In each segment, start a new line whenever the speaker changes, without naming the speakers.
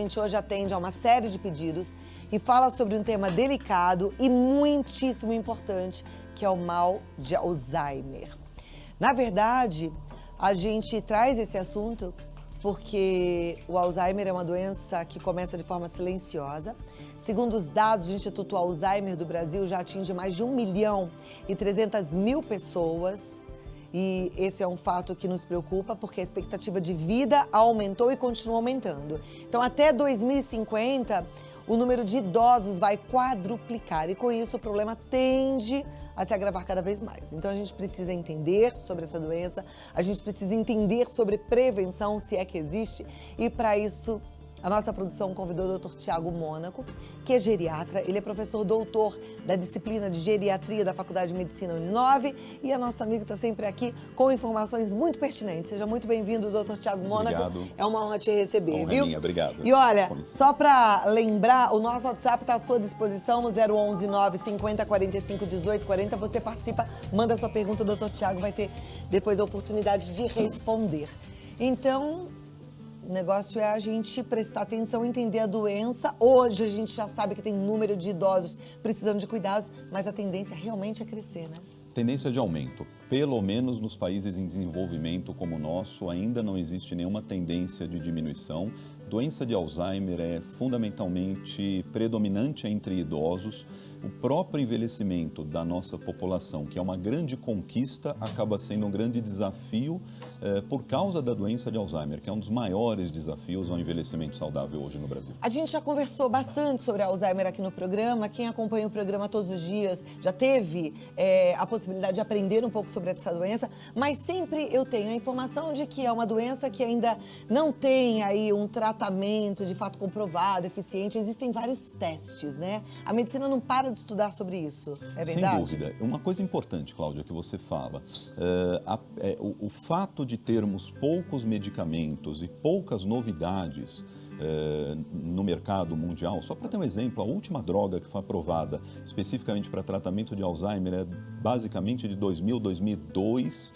gente hoje atende a uma série de pedidos e fala sobre um tema delicado e muitíssimo importante, que é o mal de Alzheimer. Na verdade, a gente traz esse assunto porque o Alzheimer é uma doença que começa de forma silenciosa. Segundo os dados do Instituto Alzheimer do Brasil, já atinge mais de 1.300.000 pessoas. E esse é um fato que nos preocupa, porque a expectativa de vida aumentou e continua aumentando. Então, até 2050, o número de idosos vai quadruplicar. E com isso, o problema tende a se agravar cada vez mais. Então, a gente precisa entender sobre essa doença, a gente precisa entender sobre prevenção, se é que existe. E, para isso, a nossa produção convidou o Dr. Tiago Mônaco, que é geriatra. Ele é professor doutor da disciplina de geriatria da Faculdade de Medicina Uninove. E a nossa amiga está sempre aqui com informações muito pertinentes. Seja muito bem-vindo, Dr. Tiago Mônaco.
Obrigado.
É uma honra te receber,
Honra
viu?
minha, obrigado.
E olha, só para lembrar, o nosso WhatsApp está à sua disposição no 011 950 45 18 40. Você participa, manda sua pergunta, o Dr. Tiago vai ter depois a oportunidade de responder. Então, o negócio é a gente prestar atenção, entender a doença. Hoje a gente já sabe que tem um número de idosos precisando de cuidados, mas a tendência realmente é crescer, né?
Tendência de aumento. Pelo menos nos países em desenvolvimento como o nosso, ainda não existe nenhuma tendência de diminuição. Doença de Alzheimer é fundamentalmente predominante entre idosos. O próprio envelhecimento da nossa população, que é uma grande conquista, acaba sendo um grande desafio por causa da doença de Alzheimer, que é um dos maiores desafios ao envelhecimento saudável hoje no Brasil.
A gente já conversou bastante sobre Alzheimer aqui no programa. Quem acompanha o programa todos os dias já teve a possibilidade de aprender um pouco sobre essa doença, mas sempre eu tenho a informação de que é uma doença que ainda não tem aí um tratamento de fato comprovado, eficiente. Existem vários testes, né? A medicina não para de estudar sobre isso, é verdade?
Sem dúvida. Uma coisa importante, Cláudia, que você fala, o fato de termos poucos medicamentos e poucas novidades no mercado mundial, só para ter um exemplo, a última droga que foi aprovada especificamente para tratamento de Alzheimer é basicamente de 2000, 2002,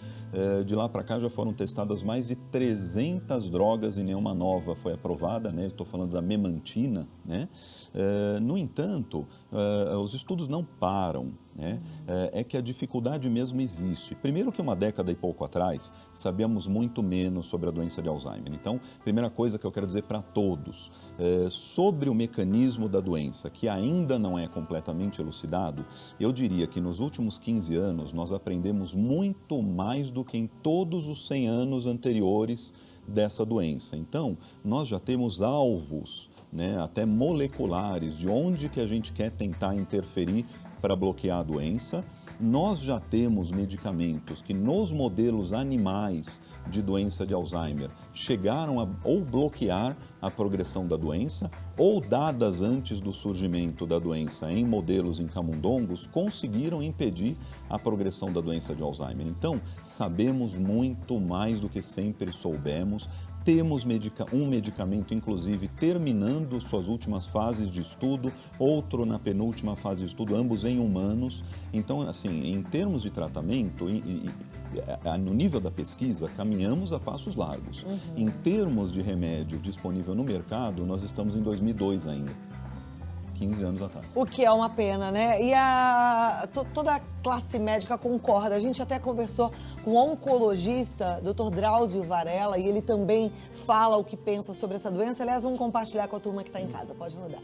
de lá para cá já foram testadas mais de 300 drogas e nenhuma nova foi aprovada, né? Estou falando da memantina, né? No entanto, os estudos não param, né? É que a dificuldade mesmo existe. Primeiro que uma década e pouco atrás, sabíamos muito menos sobre a doença de Alzheimer. Então, primeira coisa que eu quero dizer para todos, sobre o mecanismo da doença, que ainda não é completamente elucidado, eu diria que nos últimos 15 anos nós aprendemos muito mais do que em todos os 100 anos anteriores dessa doença. Então, nós já temos alvos, né, até moleculares, de onde que a gente quer tentar interferir para bloquear a doença. Nós já temos medicamentos que nos modelos animais de doença de Alzheimer chegaram a ou bloquear a progressão da doença ou, dadas antes do surgimento da doença em modelos em camundongos, conseguiram impedir a progressão da doença de Alzheimer. Então, sabemos muito mais do que sempre soubemos. Temos um medicamento, inclusive, terminando suas últimas fases de estudo, outro na penúltima fase de estudo, ambos em humanos. Então, assim, em termos de tratamento, no nível da pesquisa, caminhamos a passos largos.
Uhum.
Em termos de remédio disponível no mercado, nós estamos em 2002 ainda. 15 anos atrás.
O que é uma pena, né? E toda a classe médica concorda. A gente até conversou com o oncologista, Dr. Drauzio Varela, e ele também fala o que pensa sobre essa doença. Aliás, vamos compartilhar com a turma que está em casa. Pode rodar.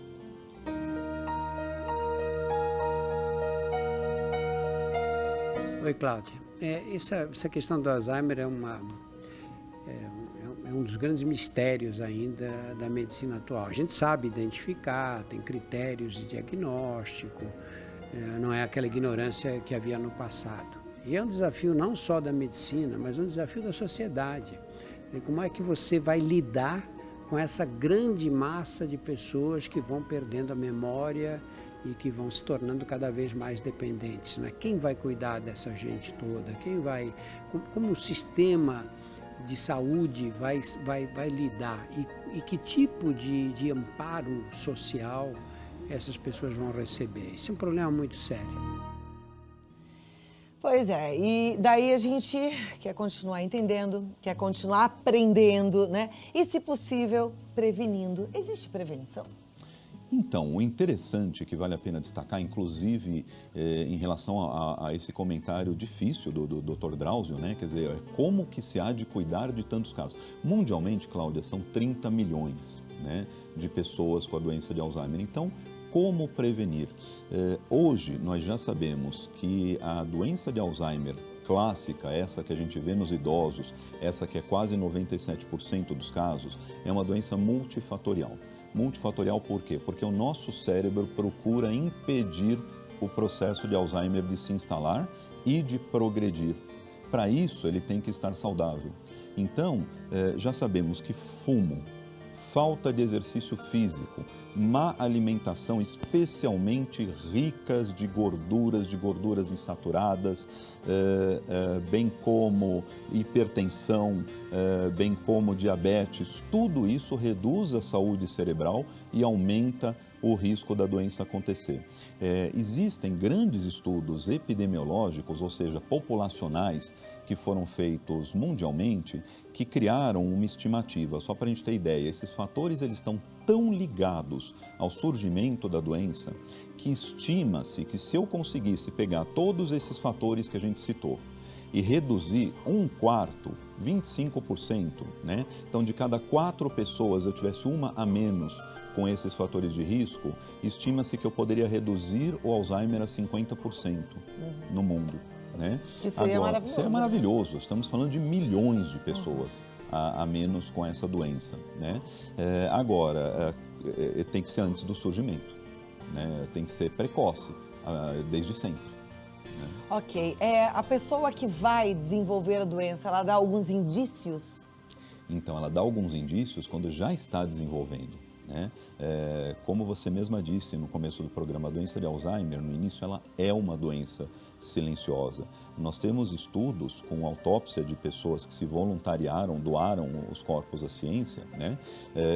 Oi, Cláudia. Essa questão do Alzheimer é um dos grandes mistérios ainda da medicina atual. A gente sabe identificar, tem critérios de diagnóstico, não é aquela ignorância que havia no passado. E é um desafio não só da medicina, mas um desafio da sociedade. Como é que você vai lidar com essa grande massa de pessoas que vão perdendo a memória e que vão se tornando cada vez mais dependentes, né? Quem vai cuidar dessa gente toda? Como o sistema de saúde vai lidar e que tipo de amparo social essas pessoas vão receber? Isso é um problema muito sério.
Pois é, e daí a gente quer continuar entendendo, quer continuar aprendendo, né? E, se possível, prevenindo. Existe prevenção?
Então, o interessante que vale a pena destacar, inclusive em relação a esse comentário difícil do Dr. Drauzio, né? Quer dizer, como que se há de cuidar de tantos casos? Mundialmente, Cláudia, são 30 milhões, né, de pessoas com a doença de Alzheimer. Então, como prevenir? Hoje, nós já sabemos que a doença de Alzheimer clássica, essa que a gente vê nos idosos, essa que é quase 97% dos casos, é uma doença multifatorial. Multifatorial por quê? Porque o nosso cérebro procura impedir o processo de Alzheimer de se instalar e de progredir. Para isso, ele tem que estar saudável. Então, já sabemos que fumo, falta de exercício físico, má alimentação, especialmente ricas de gorduras insaturadas, bem como hipertensão, bem como diabetes, tudo isso reduz a saúde cerebral e aumenta o risco da doença acontecer. Existem grandes estudos epidemiológicos, ou seja, populacionais, que foram feitos mundialmente, que criaram uma estimativa. Só para a gente ter ideia, esses fatores eles estão tão ligados ao surgimento da doença que estima-se que se eu conseguisse pegar todos esses fatores que a gente citou e reduzir 1/4, 25%, né? Então, de cada 4 pessoas eu tivesse uma a menos com esses fatores de risco, estima-se que eu poderia reduzir o Alzheimer a 50% no mundo, né?
Que seria maravilhoso.
Seria maravilhoso. Estamos falando de milhões de pessoas a menos com essa doença, né? Agora, tem que ser antes do surgimento, né? Tem que ser precoce, desde sempre.
Ok. A pessoa que vai desenvolver a doença, ela dá alguns indícios?
Então, ela dá alguns indícios quando já está desenvolvendo, né? Como você mesma disse no começo do programa, a doença de Alzheimer, no início, ela é uma doença silenciosa. Nós temos estudos com autópsia de pessoas que se voluntariaram, doaram os corpos à ciência, né?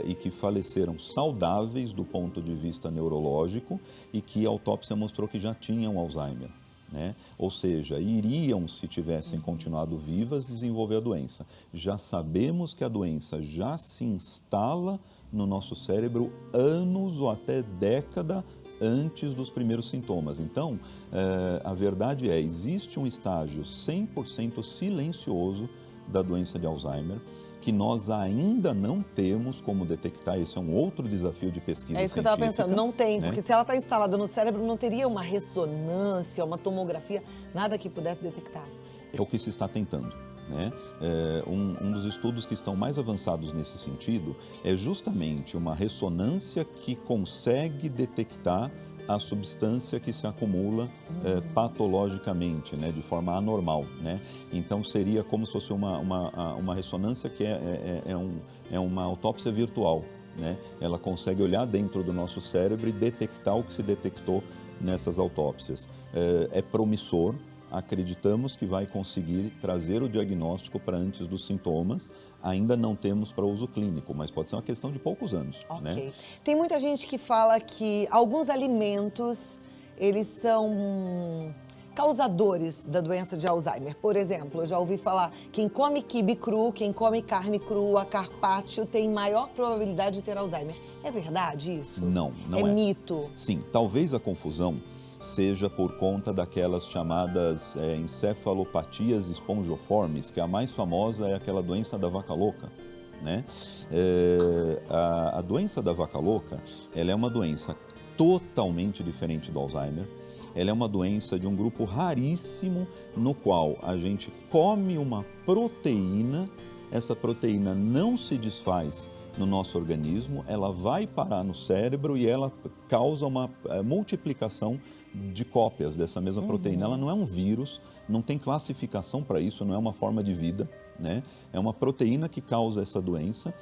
E que faleceram saudáveis do ponto de vista neurológico e que a autópsia mostrou que já tinham Alzheimer, né? Ou seja, iriam, se tivessem continuado vivas, desenvolver a doença. Já sabemos que a doença já se instala no nosso cérebro anos ou até década antes dos primeiros sintomas. Então, a verdade existe um estágio 100% silencioso da doença de Alzheimer, que nós ainda não temos como detectar. Esse é um outro desafio de pesquisa científica.
É isso que eu estava pensando, não tem,
né?
porque se ela está instalada no cérebro, não teria uma ressonância, uma tomografia, nada que pudesse detectar.
É o que se está tentando, né? Um dos estudos que estão mais avançados nesse sentido é justamente uma ressonância que consegue detectar a substância que se acumula patologicamente, né, de forma anormal, né? Então seria como se fosse uma ressonância que é uma autópsia virtual, né? Ela consegue olhar dentro do nosso cérebro e detectar o que se detectou nessas autópsias. É promissor. Acreditamos que vai conseguir trazer o diagnóstico para antes dos sintomas. Ainda não temos para uso clínico, mas pode ser uma questão de poucos anos, né?
Tem muita gente que fala que alguns alimentos, eles são causadores da doença de Alzheimer. Por exemplo, eu já ouvi falar, quem come quibe cru, quem come carne crua, carpaccio, tem maior probabilidade de ter Alzheimer. É verdade isso?
Não é.
É mito?
Sim, talvez a confusão seja por conta daquelas chamadas encefalopatias esponjoformes, que a mais famosa é aquela doença da vaca louca, né? A doença da vaca louca, ela é uma doença totalmente diferente do Alzheimer. Ela é uma doença de um grupo raríssimo, no qual a gente come uma proteína, essa proteína não se desfaz no nosso organismo, ela vai parar no cérebro e ela causa uma multiplicação de cópias dessa mesma proteína. Ela não é um vírus, não tem classificação para isso, não é uma forma de vida, né? É uma proteína que causa essa doença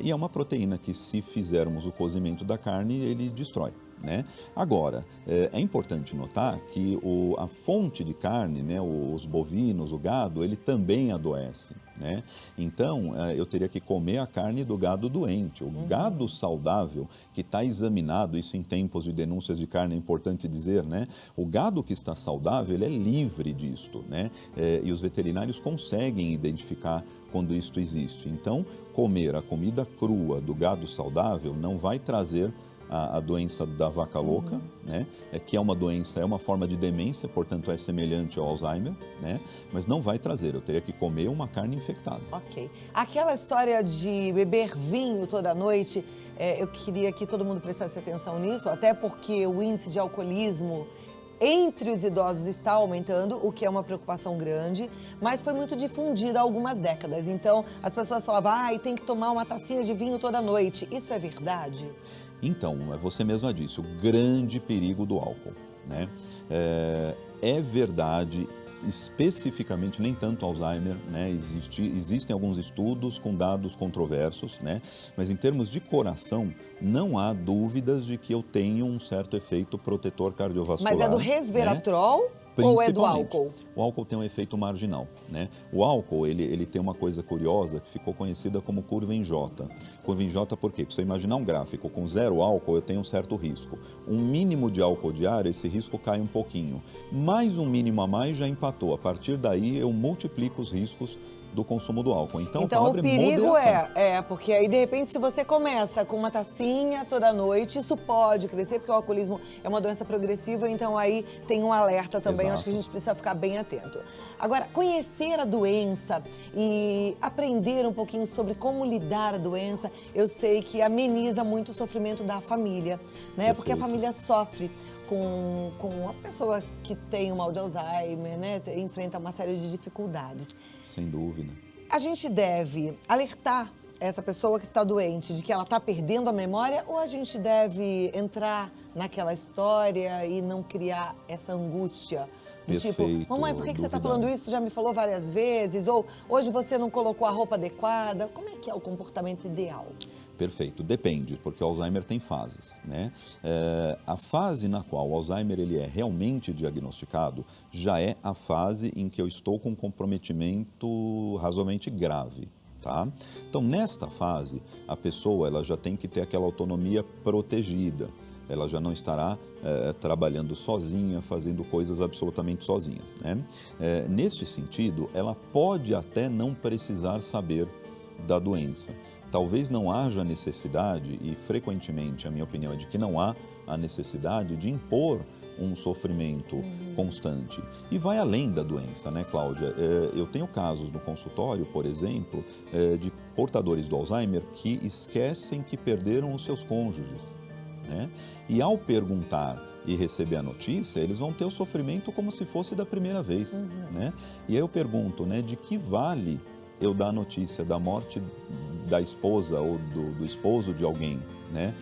e é uma proteína que, se fizermos o cozimento da carne, ele destrói. né? Agora, é importante notar que a fonte de carne, né, os bovinos, o gado, ele também adoece, né? Então, eu teria que comer a carne do gado doente. O gado saudável, que está examinado, isso em tempos de denúncias de carne é importante dizer, né? O gado que está saudável, ele é livre disto, né? E os veterinários conseguem identificar quando isto existe. Então, comer a comida crua do gado saudável não vai trazer a doença da vaca louca, né? Que é uma doença, é uma forma de demência, portanto é semelhante ao Alzheimer, né? Mas não vai trazer, eu teria que comer uma carne infectada.
Ok. Aquela história de beber vinho toda noite, eu queria que todo mundo prestasse atenção nisso, até porque o índice de alcoolismo entre os idosos está aumentando, o que é uma preocupação grande, mas foi muito difundida há algumas décadas. Então, as pessoas falavam, tem que tomar uma tacinha de vinho toda noite. Isso é verdade?
Então, você mesma disse, o grande perigo do álcool, né? É verdade, especificamente, nem tanto Alzheimer, né? Existem alguns estudos com dados controversos, né? Mas em termos de coração, não há dúvidas de que eu tenho um certo efeito protetor cardiovascular.
Mas é do resveratrol, né? Ou é do álcool?
O álcool tem um efeito marginal, né? O álcool, ele tem uma coisa curiosa que ficou conhecida como curva em J. Curva em J por quê? Porque se você imaginar um gráfico com 0 álcool, eu tenho um certo risco. Um mínimo de álcool diário, esse risco cai um pouquinho. Mais um mínimo a mais já empatou. A partir daí, eu multiplico os riscos do consumo do álcool. Então a palavra
o perigo
moderação.
Porque aí de repente se você começa com uma tacinha toda noite, isso pode crescer, porque o alcoolismo é uma doença progressiva, então aí tem um alerta também.
Exato.
Acho que a gente precisa ficar bem atento. Agora, conhecer a doença e aprender um pouquinho sobre como lidar a doença, eu sei que ameniza muito o sofrimento da família, né?
Perfeito.
Porque a família sofre com a pessoa que tem o mal de Alzheimer, né? Enfrenta uma série de dificuldades.
Sem dúvida.
A gente deve alertar essa pessoa que está doente de que ela está perdendo a memória, ou a gente deve entrar naquela história e não criar essa angústia?
Perfeito,
Tipo, mamãe, por que você está falando isso? Já me falou várias vezes. Ou hoje você não colocou a roupa adequada. Como é que é o comportamento ideal?
Perfeito, depende, porque o Alzheimer tem fases, né? A fase na qual o Alzheimer ele é realmente diagnosticado já é a fase em que eu estou com um comprometimento razoavelmente grave, tá? Então, nesta fase, a pessoa ela já tem que ter aquela autonomia protegida. Ela já não estará trabalhando sozinha, fazendo coisas absolutamente sozinhas, né? Neste sentido, ela pode até não precisar saber da doença. Talvez não haja necessidade, e frequentemente a minha opinião é de que não há a necessidade de impor um sofrimento constante. E vai além da doença, né, Cláudia? Eu tenho casos no consultório, por exemplo, de portadores do Alzheimer que esquecem que perderam os seus cônjuges, né? E ao perguntar e receber a notícia, eles vão ter o sofrimento como se fosse da primeira vez, né? E aí eu pergunto, né, de que vale eu dar a notícia da morte da esposa ou do esposo de alguém, né?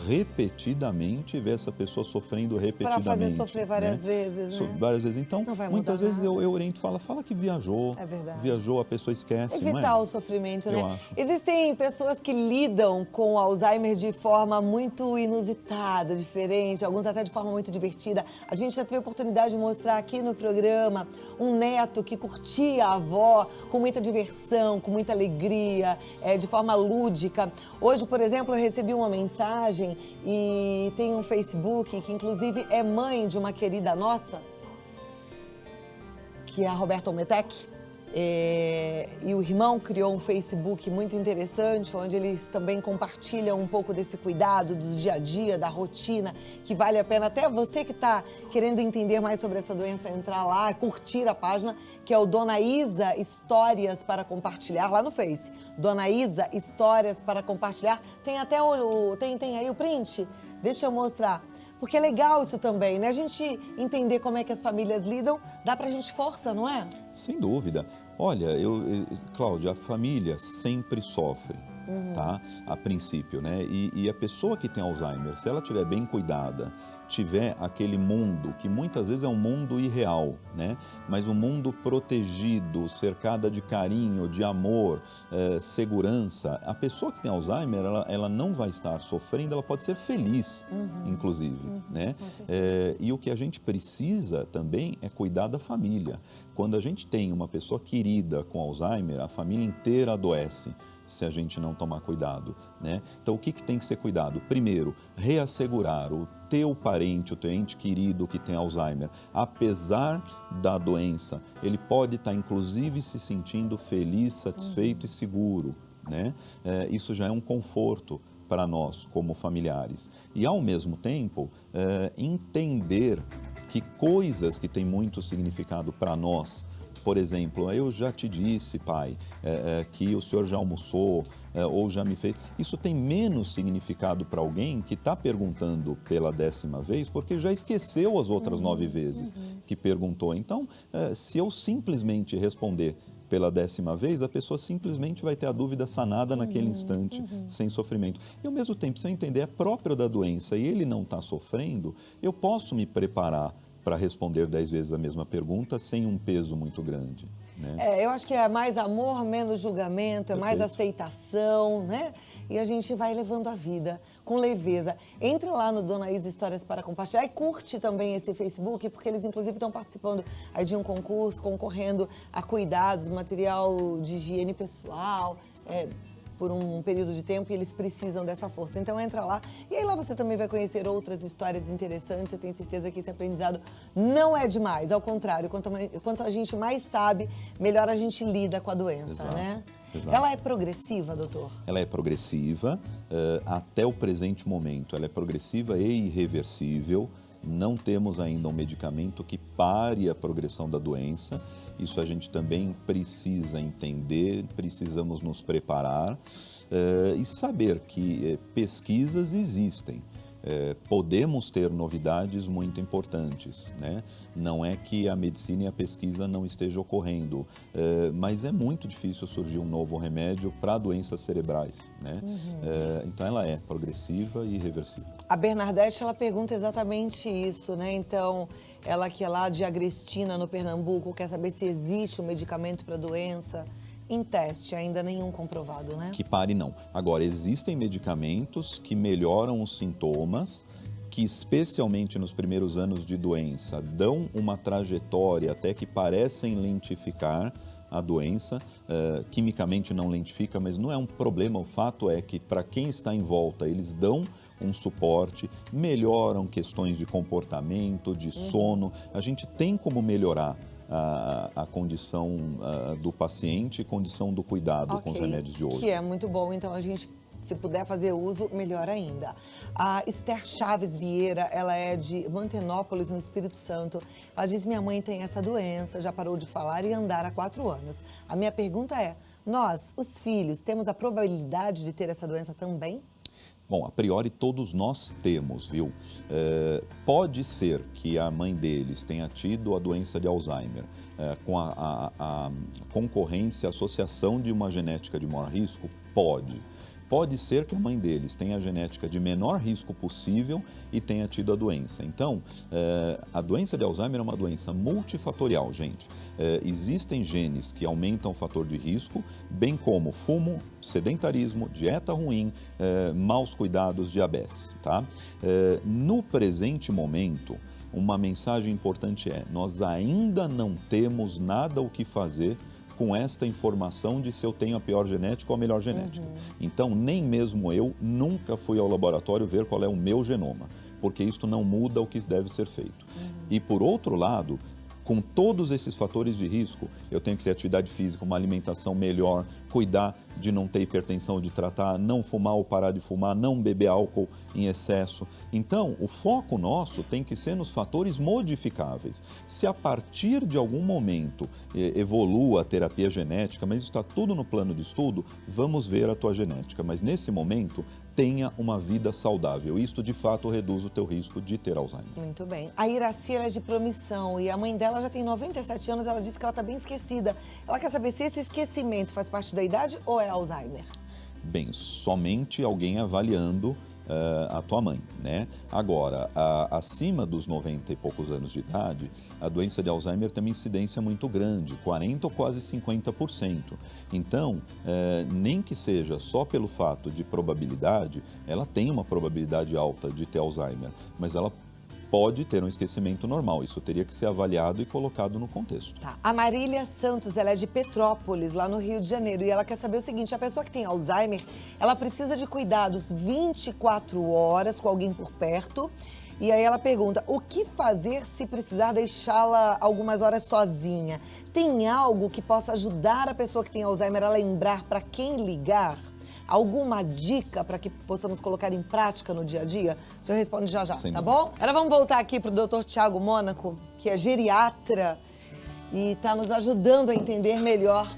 Repetidamente, ver essa pessoa sofrendo repetidamente.
Para fazer sofrer várias vezes, né?
Várias vezes. Então, muitas vezes eu oriento, fala que viajou.
É verdade.
Viajou, a pessoa esquece,
Evitar
não é?
o sofrimento, né?
Eu acho.
Existem pessoas que lidam com o Alzheimer de forma muito inusitada, diferente, alguns até de forma muito divertida. A gente já teve a oportunidade de mostrar aqui no programa um neto que curtia a avó com muita diversão, com muita alegria, de forma lúdica. Hoje, por exemplo, eu recebi uma mensagem e tem um Facebook que inclusive é mãe de uma querida nossa, que é a Roberta Ometec. E o irmão criou um Facebook muito interessante, onde eles também compartilham um pouco desse cuidado do dia a dia, da rotina, que vale a pena até você que está querendo entender mais sobre essa doença, entrar lá, curtir a página, que é o Dona Isa Histórias para Compartilhar, lá no Face. Dona Isa Histórias para Compartilhar. Tem até tem aí o print? Deixa eu mostrar. Porque é legal isso também, né? A gente entender como é que as famílias lidam, dá pra gente força, não é?
Sem dúvida. Olha, Cláudia, a família sempre sofre. tá? A princípio, né? E a pessoa que tem Alzheimer, se ela estiver bem cuidada, tiver aquele mundo, que muitas vezes é um mundo irreal, né? Mas um mundo protegido, cercada de carinho, de amor, segurança, a pessoa que tem Alzheimer, ela não vai estar sofrendo, ela pode ser feliz, inclusive, né? E o que a gente precisa também é cuidar da família. Quando a gente tem uma pessoa querida com Alzheimer, a família inteira adoece se a gente não tomar cuidado, né? Então, o que tem que ser cuidado? Primeiro, reassegurar o teu parente, o teu ente querido que tem Alzheimer, apesar da doença, ele pode estar, inclusive, se sentindo feliz, satisfeito e seguro, né? Isso já é um conforto para nós, como familiares. E, ao mesmo tempo, entender que coisas que têm muito significado para nós, por exemplo, eu já te disse, pai, que o senhor já almoçou ou já me fez. Isso tem menos significado para alguém que está perguntando pela 10ª vez, porque já esqueceu as outras 9 vezes que perguntou. Então, se eu simplesmente responder pela 10ª vez, a pessoa simplesmente vai ter a dúvida sanada naquele instante, sem sofrimento. E, ao mesmo tempo, se eu entender é próprio da doença e ele não está sofrendo, eu posso me preparar para responder 10 vezes a mesma pergunta sem um peso muito grande, né?
Eu acho que é mais amor, menos julgamento, é mais aceitação, né? E a gente vai levando a vida com leveza. Entra lá no Dona Isa Histórias para Compartilhar e curte também esse Facebook, porque eles inclusive estão participando aí de um concurso, concorrendo a cuidados, material de higiene pessoal, por um período de tempo, e eles precisam dessa força. Então entra lá e aí lá você também vai conhecer outras histórias interessantes. Eu tenho certeza que esse aprendizado não é demais, ao contrário, quanto a gente mais sabe, melhor a gente lida com a doença, né? Exato. Ela é progressiva, doutor?
Ela é progressiva até o presente momento. Ela é progressiva e irreversível. Não temos ainda um medicamento que pare a progressão da doença. Isso a gente também precisa entender, precisamos nos preparar e saber que pesquisas existem. Podemos ter novidades muito importantes, né? Não é que a medicina e a pesquisa não estejam ocorrendo, mas é muito difícil surgir um novo remédio para doenças cerebrais, né? Então ela é progressiva e irreversível.
A Bernadette, ela pergunta exatamente isso, né? Então, ela que é lá de Agrestina, no Pernambuco, quer saber se existe um medicamento para a doença. Em teste, ainda nenhum comprovado, né?
Que pare não. Agora, existem medicamentos que melhoram os sintomas, que especialmente nos primeiros anos de doença, dão uma trajetória até que parecem lentificar a doença. Quimicamente não lentifica, mas não é um problema. O fato é que para quem está em volta, eles dão um suporte, melhoram questões de comportamento, de sono. A gente tem como melhorar a condição do paciente e condição do cuidado com os remédios de hoje.
Que é muito bom, então a gente, se puder fazer uso, melhor ainda. A Esther Chaves Vieira, ela é de Mantenópolis, no Espírito Santo. Ela diz: minha mãe tem essa doença, já parou de falar e andar há 4 anos. A minha pergunta é, nós, os filhos, temos a probabilidade de ter essa doença também?
Bom, a priori todos nós temos, viu? Pode ser que a mãe deles tenha tido a doença de Alzheimer com a concorrência, a associação de uma genética de maior risco? Pode. Pode ser que a mãe deles tenha a genética de menor risco possível e tenha tido a doença. Então, a doença de Alzheimer é uma doença multifatorial, gente. Existem genes que aumentam o fator de risco, bem como fumo, sedentarismo, dieta ruim, maus cuidados, diabetes, tá? No presente momento, uma mensagem importante é: nós ainda não temos nada o que fazer com esta informação de se eu tenho a pior genética ou a melhor genética. Então, nem mesmo eu nunca fui ao laboratório ver qual é o meu genoma, porque isso não muda o que deve ser feito. E, por outro lado, com todos esses fatores de risco, eu tenho que ter atividade física, uma alimentação melhor, cuidar de não ter hipertensão, de tratar, não fumar ou parar de fumar, não beber álcool em excesso. Então, o foco nosso tem que ser nos fatores modificáveis. Se a partir de algum momento evolua a terapia genética, mas isso está tudo no plano de estudo, vamos ver a tua genética. Mas nesse momento, tenha uma vida saudável. Isto, de fato, reduz o teu risco de ter Alzheimer.
Muito bem. A Iraci, ela é de Promissão e a mãe dela já tem 97 anos, ela disse que ela está bem esquecida. Ela quer saber se esse esquecimento faz parte da idade ou é Alzheimer?
Bem, somente alguém avaliando a tua mãe, né? Agora, acima dos 90 e poucos anos de idade, a doença de Alzheimer tem uma incidência muito grande, 40% ou quase 50%. Então, nem que seja só pelo fato de probabilidade, ela tem uma probabilidade alta de ter Alzheimer, mas ela pode ter um esquecimento normal. Isso teria que ser avaliado e colocado no contexto.
Tá. A Marília Santos, ela é de Petrópolis, lá no Rio de Janeiro, e ela quer saber o seguinte: a pessoa que tem Alzheimer, ela precisa de cuidados 24 horas com alguém por perto. E aí ela pergunta, o que fazer se precisar deixá-la algumas horas sozinha? Tem algo que possa ajudar a pessoa que tem Alzheimer a lembrar para quem ligar? Alguma dica para que possamos colocar em prática no dia a dia? O senhor responde já, tá bom? Agora vamos voltar aqui para o Dr. Tiago Mônaco, que é geriatra e está nos ajudando a entender melhor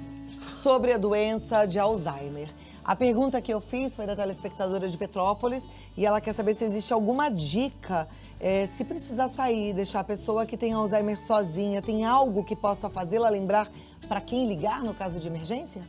sobre a doença de Alzheimer. A pergunta que eu fiz foi da telespectadora de Petrópolis e ela quer saber se existe alguma dica, se precisar sair, deixar a pessoa que tem Alzheimer sozinha, tem algo que possa fazê-la lembrar para quem ligar no caso de emergência?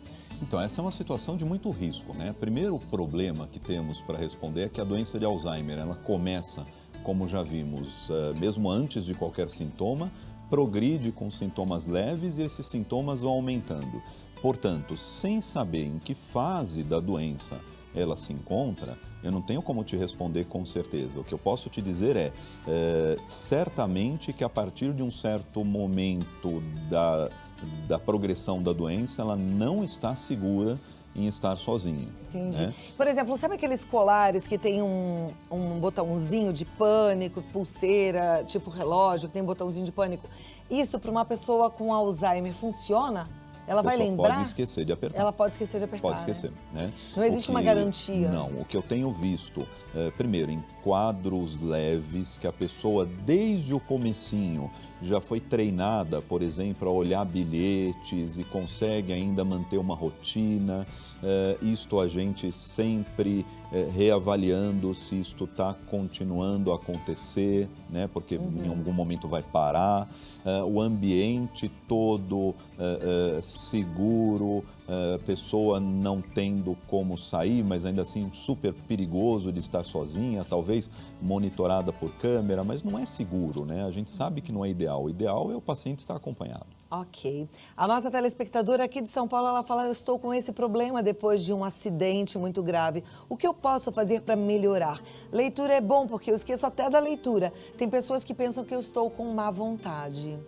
Então, essa é uma situação de muito risco, né? Primeiro problema que temos para responder é que a doença de Alzheimer, ela começa, como já vimos, mesmo antes de qualquer sintoma, progride com sintomas leves e esses sintomas vão aumentando. Portanto, sem saber em que fase da doença ela se encontra, eu não tenho como te responder com certeza. O que eu posso te dizer é, certamente que a partir de um certo momento da progressão da doença, ela não está segura em estar sozinha.
Entendi.
Né?
Por exemplo, sabe aqueles colares que tem um botãozinho de pânico, pulseira, tipo relógio, que tem um botãozinho de pânico? Isso para uma pessoa com Alzheimer funciona? Ela vai lembrar?
Pode esquecer de apertar.
Ela pode esquecer de apertar.
Pode esquecer, né?
Não existe uma garantia.
Não, o que eu tenho visto, primeiro, em quadros leves, que a pessoa, desde o comecinho, já foi treinada, por exemplo, a olhar bilhetes e consegue ainda manter uma rotina. Isto a gente sempre reavaliando se isto está continuando a acontecer, né? Porque em algum momento vai parar. O ambiente todo seguro, pessoa não tendo como sair, mas ainda assim super perigoso de estar sozinha, talvez monitorada por câmera, mas não é seguro, né? A gente sabe que não é ideal. O ideal é o paciente estar acompanhado.
Ok. A nossa telespectadora aqui de São Paulo, ela fala, eu estou com esse problema depois de um acidente muito grave. O que eu posso fazer para melhorar? Leitura é bom, porque eu esqueço até da leitura. Tem pessoas que pensam que eu estou com má vontade.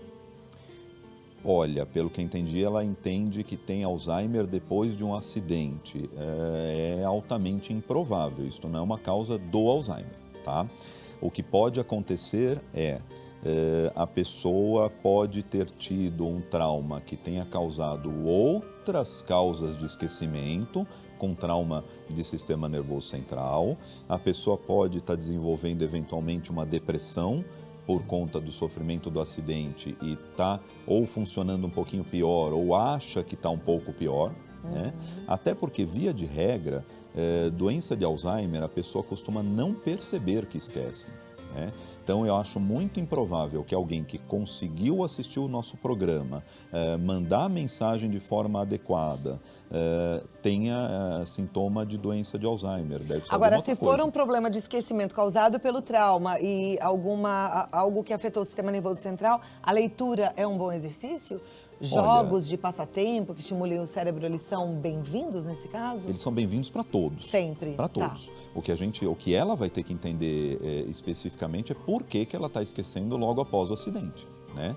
Olha, pelo que entendi, ela entende que tem Alzheimer depois de um acidente. É altamente improvável, isto não é uma causa do Alzheimer, tá? O que pode acontecer a pessoa pode ter tido um trauma que tenha causado outras causas de esquecimento, com trauma de sistema nervoso central. A pessoa pode estar desenvolvendo eventualmente uma depressão por conta do sofrimento do acidente e está ou funcionando um pouquinho pior ou acha que está um pouco pior, né? Até porque, via de regra, doença de Alzheimer, a pessoa costuma não perceber que esquece, né? Então, eu acho muito improvável que alguém que conseguiu assistir o nosso programa, mandar a mensagem de forma adequada, tenha sintoma de doença de Alzheimer. Deve ser
Agora,
alguma
se
coisa.
for um problema de esquecimento causado pelo trauma e algo que afetou o sistema nervoso central, a leitura é um bom exercício? Jogos de passatempo que estimulem o cérebro, eles são bem-vindos nesse caso?
Eles são bem-vindos para todos.
Sempre?
Para todos. Tá. O que ela vai ter que entender especificamente é por que ela está esquecendo logo após o acidente, né?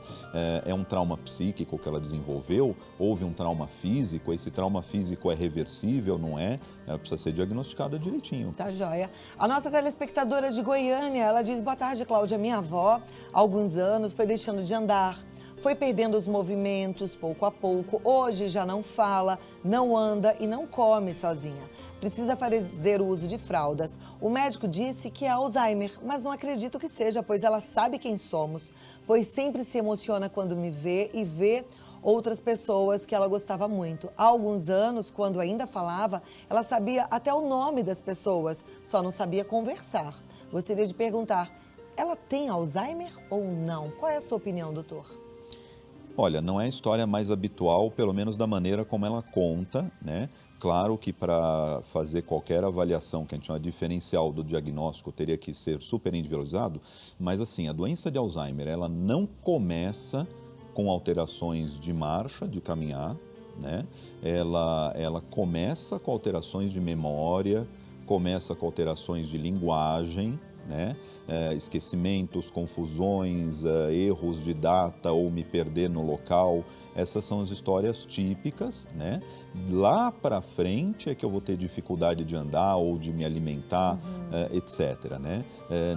É um trauma psíquico que ela desenvolveu, houve um trauma físico, esse trauma físico é reversível, não é? Ela precisa ser diagnosticada direitinho.
Tá joia. A nossa telespectadora de Goiânia, ela diz, boa tarde, Cláudia, minha avó, há alguns anos, foi deixando de andar, foi perdendo os movimentos pouco a pouco, hoje já não fala, não anda e não come sozinha. Precisa fazer o uso de fraldas. O médico disse que é Alzheimer, mas não acredito que seja, pois ela sabe quem somos, pois sempre se emociona quando me vê e vê outras pessoas que ela gostava muito. Há alguns anos, quando ainda falava, ela sabia até o nome das pessoas, só não sabia conversar. Gostaria de perguntar, ela tem Alzheimer ou não? Qual é a sua opinião, doutor?
Olha, não é a história mais habitual, pelo menos da maneira como ela conta, né? Claro que para fazer qualquer avaliação que a gente chama diferencial do diagnóstico teria que ser super individualizado, mas assim, a doença de Alzheimer, ela não começa com alterações de marcha, de caminhar, né? Ela começa com alterações de memória, começa com alterações de linguagem, né? Esquecimentos, confusões, erros de data ou me perder no local. Essas são as histórias típicas, né? Lá para frente é que eu vou ter dificuldade de andar ou de me alimentar, etc, né?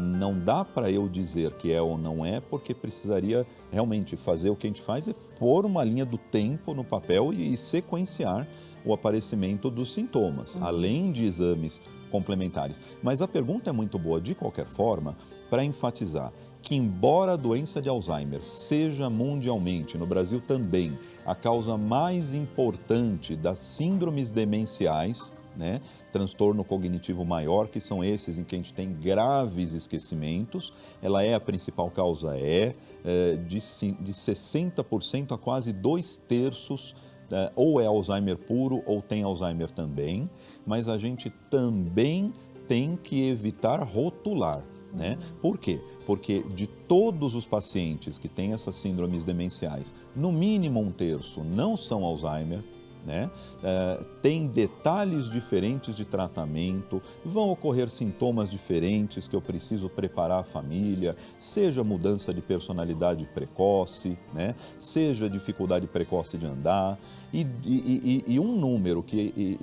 Não dá para eu dizer que é ou não é, porque precisaria realmente fazer o que a gente faz é pôr uma linha do tempo no papel e sequenciar o aparecimento dos sintomas, além de exames complementares. Mas a pergunta é muito boa, de qualquer forma, para enfatizar que, embora a doença de Alzheimer seja mundialmente, no Brasil também, a causa mais importante das síndromes demenciais, né? Transtorno cognitivo maior, que são esses em que a gente tem graves esquecimentos, ela é a principal causa, de 60% a quase 2/3 ou é Alzheimer puro ou tem Alzheimer também, mas a gente também tem que evitar rotular, né? Por quê? Porque de todos os pacientes que têm essas síndromes demenciais, no mínimo 1/3 não são Alzheimer, né? Tem detalhes diferentes de tratamento, vão ocorrer sintomas diferentes que eu preciso preparar a família, seja mudança de personalidade precoce, né? Seja dificuldade precoce de andar, e um número que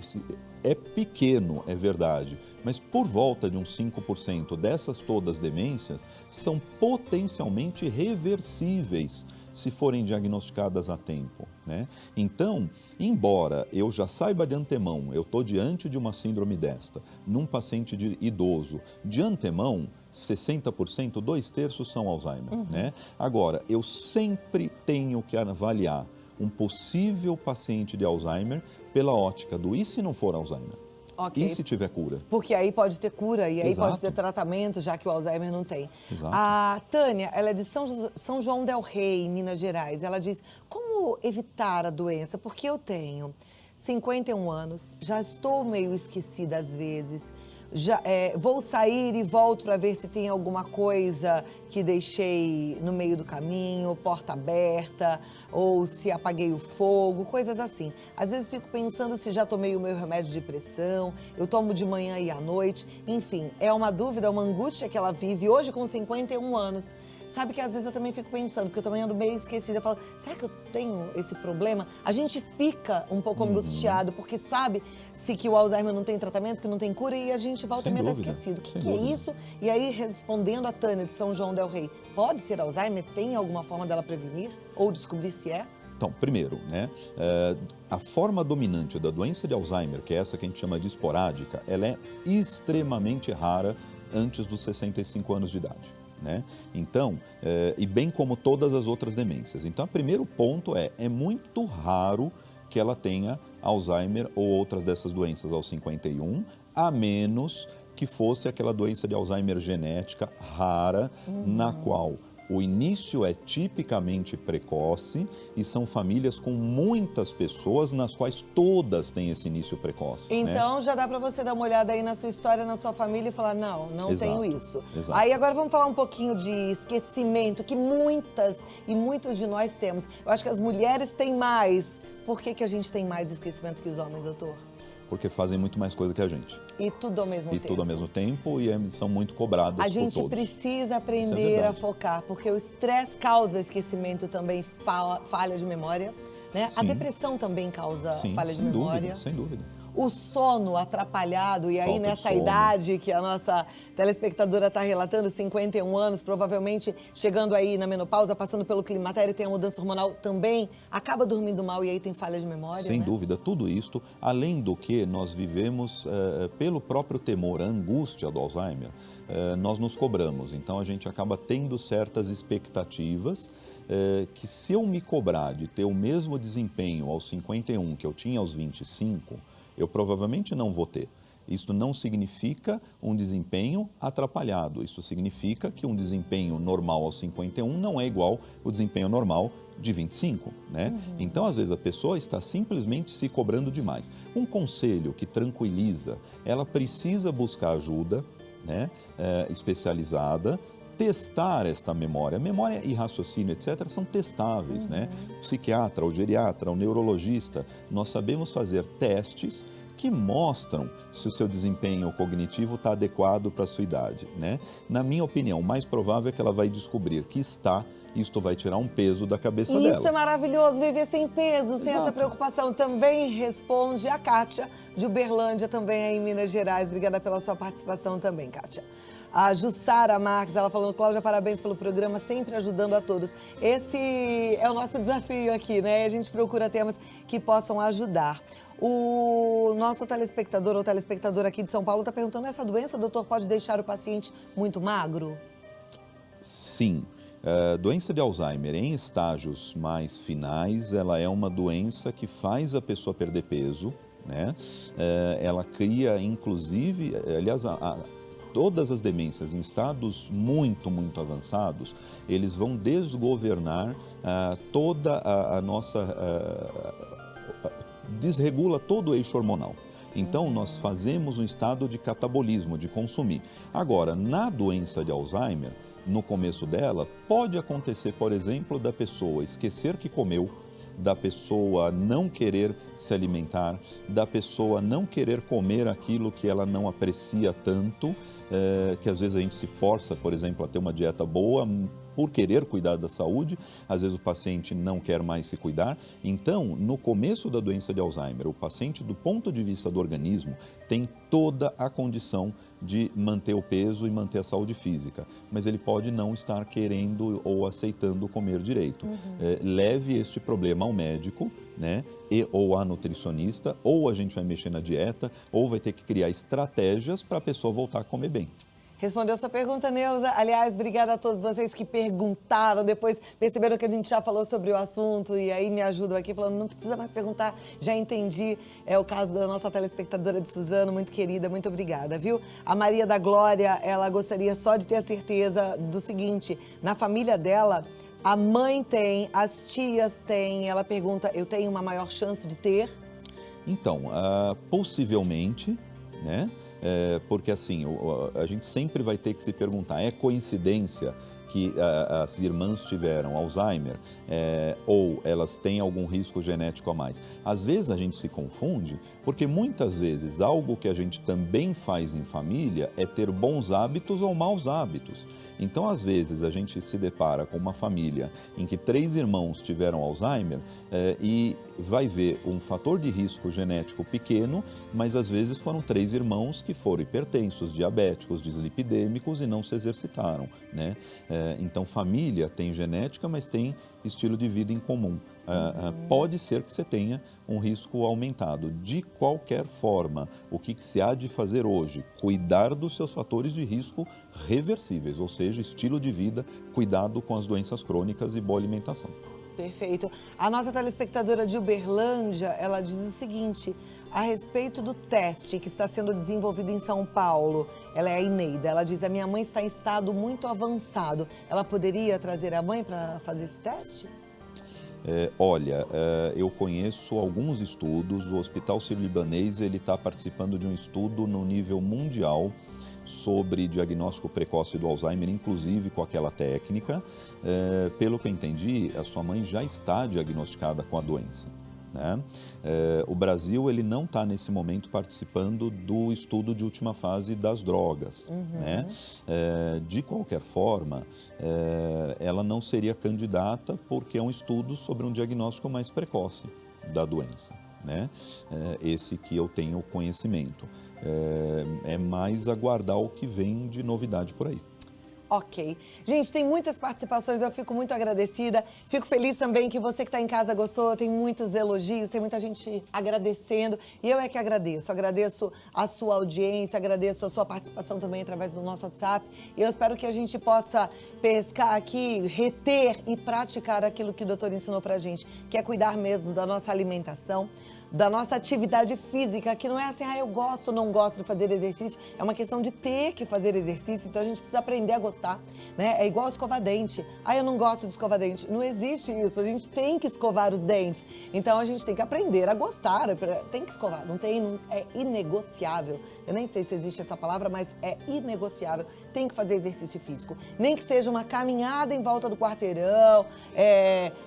é pequeno, é verdade, mas por volta de uns 5% dessas todas demências são potencialmente reversíveis se forem diagnosticadas a tempo, né? Então, embora eu já saiba de antemão, eu estou diante de uma síndrome desta, num paciente idoso, de antemão, 60%, 2/3 são Alzheimer, né? Agora, eu sempre tenho que avaliar um possível paciente de Alzheimer pela ótica do e se não for Alzheimer?
Ok.
E se tiver cura?
Porque aí pode ter cura e aí
Exato.
pode ter tratamento, já que o Alzheimer não tem.
Exato.
A Tânia, ela é de São João del Rei, em Minas Gerais. Ela diz, como evitar a doença? Porque eu tenho 51 anos, já estou meio esquecida às vezes, vou sair e volto para ver se tem alguma coisa que deixei no meio do caminho, porta aberta, ou se apaguei o fogo, coisas assim. Às vezes fico pensando se já tomei o meu remédio de pressão, eu tomo de manhã e à noite, enfim, é uma dúvida, uma angústia que ela vive hoje com 51 anos. Sabe que às vezes eu também fico pensando, porque eu também ando meio esquecida, eu falo, será que eu tenho esse problema? A gente fica um pouco angustiado, porque sabe que o Alzheimer não tem tratamento, que não tem cura, e a gente volta e meia tá esquecido. O que é isso? E aí, respondendo a Tânia de São João del Rei, pode ser Alzheimer? Tem alguma forma dela prevenir? Ou descobrir se é?
Então, primeiro, né, a forma dominante da doença de Alzheimer, que é essa que a gente chama de esporádica, ela é extremamente rara antes dos 65 anos de idade, né? Então, e bem como todas as outras demências. Então, o primeiro ponto é muito raro que ela tenha Alzheimer ou outras dessas doenças aos 51, a menos que fosse aquela doença de Alzheimer genética rara, na qual o início é tipicamente precoce e são famílias com muitas pessoas nas quais todas têm esse início precoce.
Então,
né?
já dá para você dar uma olhada aí na sua história, na sua família e falar, não
Exato,
tenho isso.
exato.
Aí agora vamos falar um pouquinho de esquecimento, que muitas e muitos de nós temos. Eu acho que as mulheres têm mais. Por que a gente tem mais esquecimento que os homens, doutor?
Porque fazem muito mais coisa que a gente.
E tudo ao mesmo tempo.
E tudo ao mesmo tempo e são muito cobradas
A gente
por todos.
precisa aprender a focar, porque o estresse causa esquecimento também, falha de memória, né? A
Sim.
depressão também causa
Sim,
falha de
sem
memória.
dúvida, sem dúvida.
O sono atrapalhado, e aí
Falta de
nessa
sono.
idade que a nossa telespectadora está relatando, 51 anos, provavelmente chegando aí na menopausa, passando pelo climatério, tem a mudança hormonal também, acaba dormindo mal e aí tem falha de memória,
Sem
né?
dúvida, tudo isto, além do que nós vivemos pelo próprio temor, a angústia do Alzheimer, nós nos cobramos. Então a gente acaba tendo certas expectativas que se eu me cobrar de ter o mesmo desempenho aos 51 que eu tinha aos 25, eu provavelmente não vou ter. Isso não significa um desempenho atrapalhado. Isso significa que um desempenho normal aos 51 não é igual ao desempenho normal de 25, né? Então, às vezes, a pessoa está simplesmente se cobrando demais. Um conselho que tranquiliza, ela precisa buscar ajuda, né, especializada, testar esta memória. Memória e raciocínio, etc., são testáveis, né? O psiquiatra, o geriatra, o neurologista, nós sabemos fazer testes que mostram se o seu desempenho cognitivo está adequado para a sua idade, né? Na minha opinião, o mais provável é que ela vai descobrir que está. Isto vai tirar um peso da cabeça dela.
Isso é maravilhoso, viver sem peso, sem essa preocupação. Também responde a Kátia, de Uberlândia, também aí em Minas Gerais. Obrigada pela sua participação também, Kátia. A Jussara Marques, ela falando, Cláudia, parabéns pelo programa, sempre ajudando a todos. Esse é o nosso desafio aqui, né? A gente procura temas que possam ajudar. O nosso telespectador ou telespectadora aqui de São Paulo está perguntando, essa doença, doutor, pode deixar o paciente muito magro?
Sim. Doença de Alzheimer em estágios mais finais, ela é uma doença que faz a pessoa perder peso, né? Ela cria, inclusive, aliás, todas as demências em estados muito, muito avançados, eles vão desgovernar toda a nossa... desregula todo o eixo hormonal. Então, nós fazemos um estado de catabolismo, de consumir. Agora, na doença de Alzheimer, no começo dela, pode acontecer, por exemplo, da pessoa esquecer que comeu, da pessoa não querer se alimentar, da pessoa não querer comer aquilo que ela não aprecia tanto, que às vezes a gente se força, por exemplo, a ter uma dieta boa por querer cuidar da saúde, às vezes o paciente não quer mais se cuidar. Então, no começo da doença de Alzheimer, o paciente, do ponto de vista do organismo, tem toda a condição de manter o peso e manter a saúde física, mas ele pode não estar querendo ou aceitando comer direito. Leve este problema ao médico, né? Ou a nutricionista, ou a gente vai mexer na dieta, ou vai ter que criar estratégias para a pessoa voltar a comer bem.
Respondeu sua pergunta, Neuza. Aliás, obrigada a todos vocês que perguntaram, depois perceberam que a gente já falou sobre o assunto e aí me ajudam aqui falando, não precisa mais perguntar, já entendi. É o caso da nossa telespectadora de Suzano, muito querida, muito obrigada, viu? A Maria da Glória, ela gostaria só de ter a certeza do seguinte, na família dela, a mãe tem, as tias têm, ela pergunta, eu tenho uma maior chance de ter?
Então, possivelmente, né? Porque assim, a gente sempre vai ter que se perguntar, é coincidência que as irmãs tiveram Alzheimer ou elas têm algum risco genético a mais? Às vezes a gente se confunde, porque muitas vezes algo que a gente também faz em família é ter bons hábitos ou maus hábitos. Então, às vezes, a gente se depara com uma família em que 3 irmãos tiveram Alzheimer e vai ver um fator de risco genético pequeno, mas às vezes foram 3 irmãos que foram hipertensos, diabéticos, dislipidêmicos e não se exercitaram, né? Então, família tem genética, mas tem estilo de vida em comum. Pode ser que você tenha um risco aumentado. De qualquer forma, o que se há de fazer hoje? Cuidar dos seus fatores de risco reversíveis, ou seja, estilo de vida, cuidado com as doenças crônicas e boa alimentação.
Perfeito. A nossa telespectadora de Uberlândia, ela diz o seguinte, a respeito do teste que está sendo desenvolvido em São Paulo, ela é a Ineida, ela diz, a minha mãe está em estado muito avançado, ela poderia trazer a mãe para fazer esse teste?
Olha, eu conheço alguns estudos, o Hospital Sírio-Libanês está participando de um estudo no nível mundial sobre diagnóstico precoce do Alzheimer, inclusive com aquela técnica. Pelo que eu entendi, a sua mãe já está diagnosticada com a doença, né? O Brasil ele não está nesse momento participando do estudo de última fase das drogas, né? De qualquer forma, ela não seria candidata porque é um estudo sobre um diagnóstico mais precoce da doença, né? Esse que eu tenho conhecimento. É mais aguardar o que vem de novidade por aí.
Ok. Gente, tem muitas participações, eu fico muito agradecida. Fico feliz também que você que está em casa gostou, tem muitos elogios, tem muita gente agradecendo. E eu é que agradeço. Agradeço a sua audiência, agradeço a sua participação também através do nosso WhatsApp. E eu espero que a gente possa pescar aqui, reter e praticar aquilo que o doutor ensinou pra gente, que é cuidar mesmo da nossa alimentação. da nossa atividade física, que não é assim, eu gosto ou não gosto de fazer exercício, é uma questão de ter que fazer exercício, então a gente precisa aprender a gostar, né? É igual escovar dente. Eu não gosto de escovar dente. Não existe isso, a gente tem que escovar os dentes. Então a gente tem que aprender a gostar, tem que escovar, é inegociável. Eu nem sei se existe essa palavra, mas é inegociável. Tem que fazer exercício físico. Nem que seja uma caminhada em volta do quarteirão,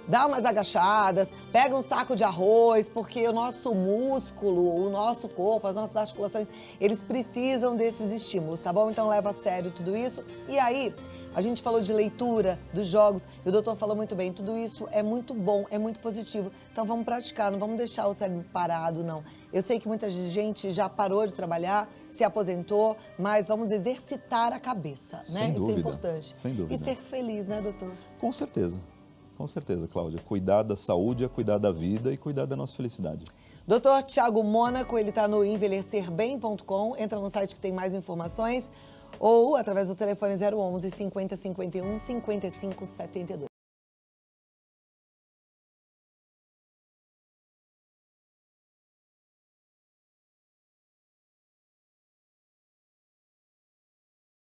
dá umas agachadas, pega um saco de arroz, porque o nosso músculo, o nosso corpo, as nossas articulações, eles precisam desses estímulos, tá bom? Então leva a sério tudo isso. E aí, a gente falou de leitura, dos jogos, e o doutor falou muito bem, tudo isso é muito bom, é muito positivo. Então vamos praticar, não vamos deixar o cérebro parado, não. Eu sei que muita gente já parou de trabalhar, se aposentou, mas vamos exercitar a cabeça, né?
Sem dúvida,
isso é importante.
sem dúvida.
E ser feliz, né, doutor?
Com certeza, Cláudia. Cuidar da saúde é cuidar da vida e cuidar da nossa felicidade.
Doutor Thiago Mônaco, ele está no envelhecerbem.com, entra no site que tem mais informações, ou através do telefone 011 50 51 55 72.